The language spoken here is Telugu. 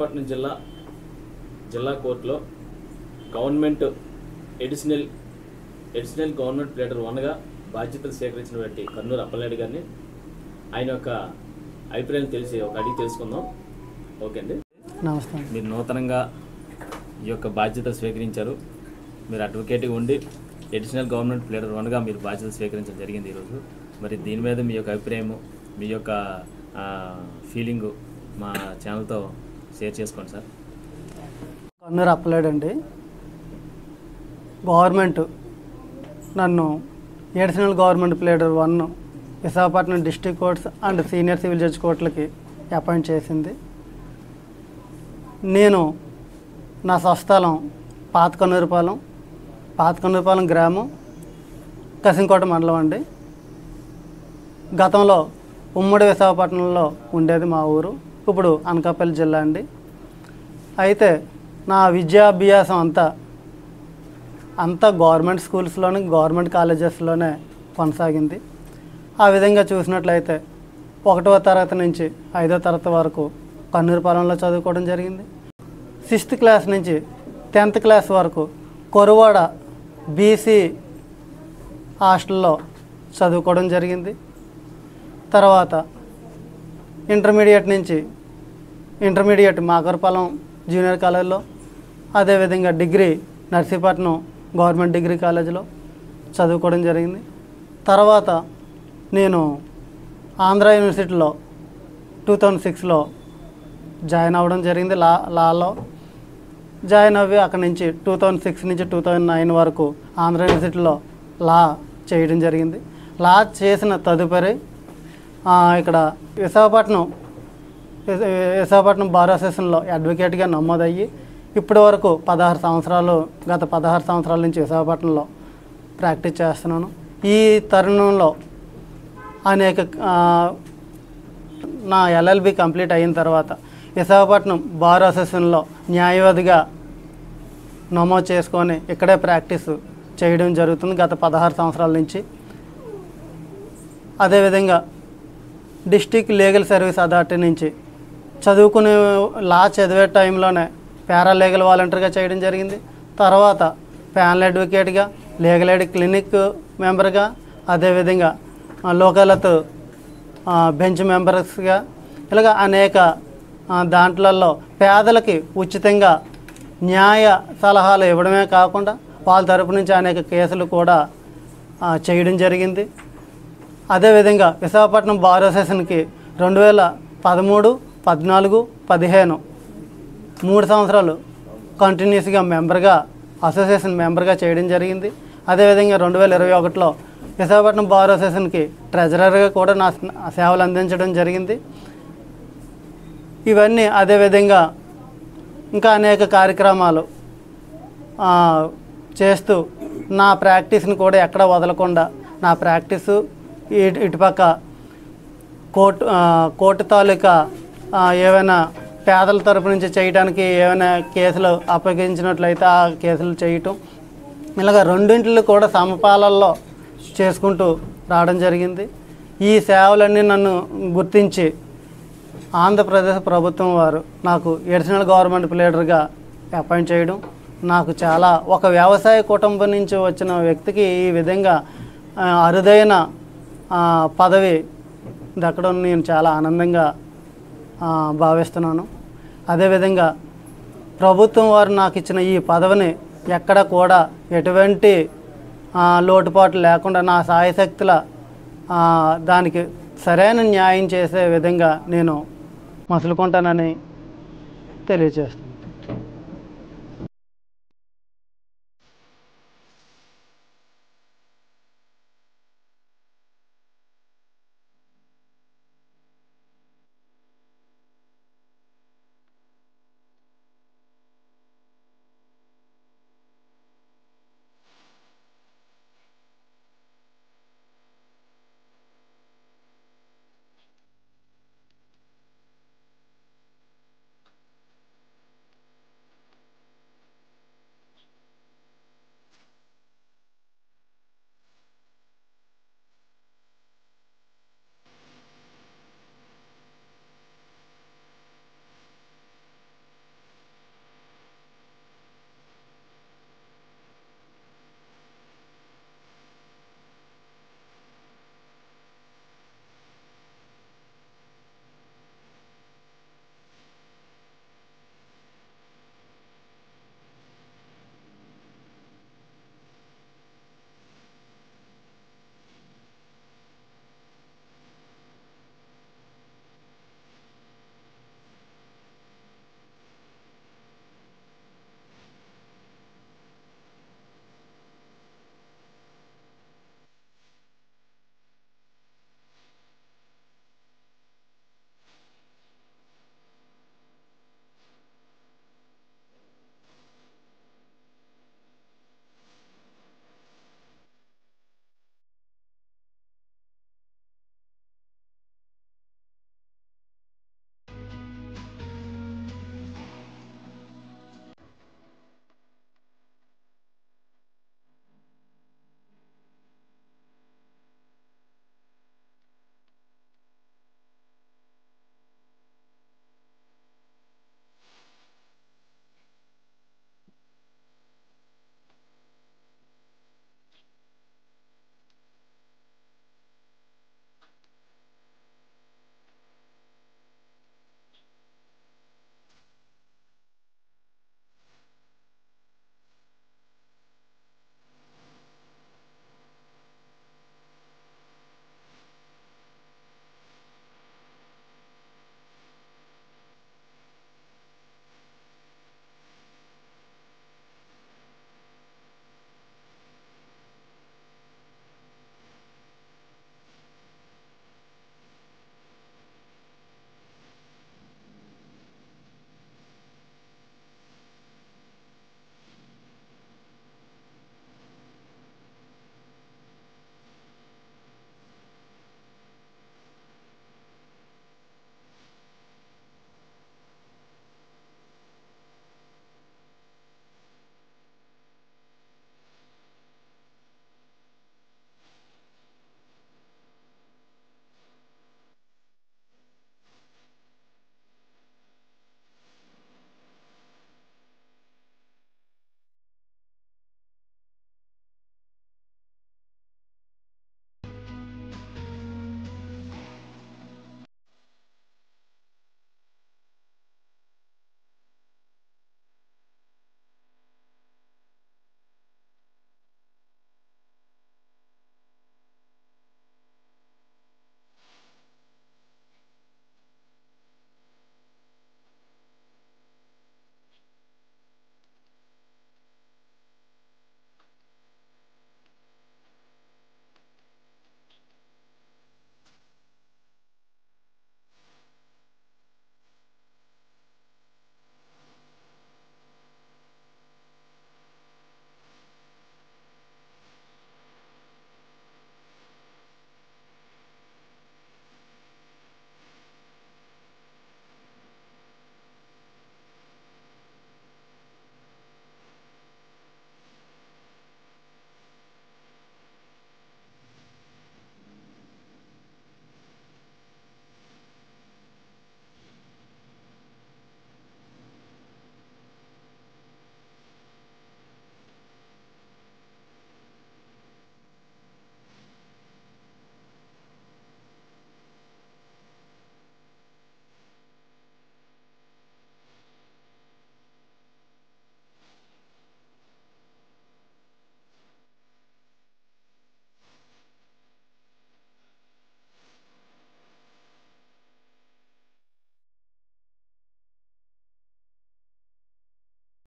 విశాఖపట్నం జిల్లా కోర్టులో గవర్నమెంట్ ఎడిషనల్ గవర్నమెంట్ ప్లేటర్ 1గా బాధ్యతలు స్వీకరించినటువంటి కర్నూలు అప్పలనాయుడు గారిని ఆయన యొక్క అభిప్రాయం అడిగి తెలుసుకుందాం. ఓకే అండి, నమస్తే. మీరు నూతనంగా ఈ యొక్క బాధ్యతలు స్వీకరించారు. మీరు అడ్వకేట్గా ఉండి ఎడిషనల్ గవర్నమెంట్ ప్లేటర్ 1గా మీరు బాధ్యతలు స్వీకరించడం జరిగింది ఈరోజు. మరి దీని మీద మీ యొక్క అభిప్రాయము, మీ యొక్క ఫీలింగు మా ఛానల్తో షేర్ చేసుకోండి సార్. కర్నూలు అప్పలనాయుడు అండి. గవర్నమెంట్ నన్ను additional government pleader 1 Visakhapatnam district courts and senior civil judge కోర్టులకి అపాయింట్ చేసింది. నేను నా స్వస్థలం పాత కన్నూరుపాలెం గ్రామం, కసింకోట మండలం అండి. గతంలో ఉమ్మడి విశాఖపట్నంలో ఉండేది మా ఊరు, ఇప్పుడు అనకాపల్లి జిల్లా అండి. అయితే నా విద్యాభ్యాసం అంతా గవర్నమెంట్ స్కూల్స్లోనే, గవర్నమెంట్ కాలేజెస్లోనే కొనసాగింది. ఆ విధంగా చూసినట్లయితే 1వ తరగతి నుంచి 5వ తరగతి వరకు కన్నూరుపాలెంలో చదువుకోవడం జరిగింది. 6th క్లాస్ నుంచి 10th క్లాస్ వరకు కొరువాడ బీసీ హాస్టల్లో చదువుకోవడం జరిగింది. తర్వాత ఇంటర్మీడియట్ మాకరపాలెం జూనియర్ కాలేజ్లో, అదేవిధంగా డిగ్రీ నర్సీపట్నం గవర్నమెంట్ డిగ్రీ కాలేజీలో చదువుకోవడం జరిగింది. తర్వాత నేను ఆంధ్ర యూనివర్సిటీలో 2006లో జాయిన్ అవ్వడం జరిగింది. లాలో జాయిన్ అవ్వి అక్కడి నుంచి 2006 నుంచి 2009 వరకు ఆంధ్ర యూనివర్సిటీలో లా చేయడం జరిగింది. లా చేసిన తదుపరి ఇక్కడ విశాఖపట్నం బార్ అసోసియేషన్లో అడ్వకేట్గా నమోదయ్యి ఇప్పటి వరకు గత 16 సంవత్సరాల నుంచి విశాఖపట్నంలో ప్రాక్టీస్ చేస్తున్నాను. ఈ తరుణంలో నా ఎల్ఎల్బి కంప్లీట్ అయిన తర్వాత విశాఖపట్నం బార్ అసోసియేషన్లో న్యాయవాదిగా నమోదు చేసుకొని ఇక్కడే ప్రాక్టీస్ చేయడం జరుగుతుంది గత 16 సంవత్సరాల నుంచి. అదేవిధంగా డిస్ట్రిక్ట్ లీగల్ సర్వీస్ అథారిటీ నుంచి చదివే టైంలోనే పారాలీగల్ వాలంటీర్గా చేయడం జరిగింది. తర్వాత ప్యానల్ అడ్వకేట్గా, లీగల్ ఎయిడ్ క్లినిక్ మెంబర్గా, అదేవిధంగా లోకల్ హెల్త్ బెంచ్ మెంబర్స్గా, ఇలాగ అనేక దాంట్లలో పేదలకి ఉచితంగా న్యాయ సలహాలు ఇవ్వడమే కాకుండా వాళ్ళ తరపు నుంచి అనేక కేసులు కూడా చేయడం జరిగింది. అదేవిధంగా విశాఖపట్నం బార్ అసోసియేషన్కి 2013, 14, 15 3 సంవత్సరాలు కంటిన్యూస్గా అసోసియేషన్ మెంబర్గా చేయడం జరిగింది. అదేవిధంగా 2021లో విశాఖపట్నం బార్ అసోసియేషన్కి ట్రెజరర్గా కూడా నా సేవలు అందించడం జరిగింది. ఇవన్నీ అదేవిధంగా ఇంకా అనేక కార్యక్రమాలు చేస్తూ నా ప్రాక్టీస్ని కూడా ఎక్కడ వదలకుండా నా ప్రాక్టీసు ఇటుపక్క కోర్టు తాలూకా ఏవైనా పేదల తరపు నుంచి చేయడానికి ఏమైనా కేసులు అప్పగించినట్లయితే ఆ కేసులు చేయటం, ఇలాగ రెండింటిలో కూడా సమపాలల్లో చేసుకుంటూ రావడం జరిగింది. ఈ సేవలన్నీ నన్ను గుర్తించి ఆంధ్రప్రదేశ్ ప్రభుత్వం వారు నాకు ఎడిషనల్ గవర్నమెంట్ ప్లేటర్గా అపాయింట్ చేయడం నాకు చాలా, ఒక వ్యవసాయ కుటుంబం నుంచి వచ్చిన వ్యక్తికి ఈ విధంగా అరుదైన పదవి దక్కడం నేను చాలా ఆనందంగా భావిస్తున్నాను. అదేవిధంగా ప్రభుత్వం వారు నాకు ఇచ్చిన ఈ పదవిని ఎక్కడ కూడా ఎటువంటి లోటుపాట్లు లేకుండా నా సాయశక్తుల దానికి సరైన న్యాయం చేసే విధంగా నేను మసులుకుంటానని తెలియజేస్తున్నాను.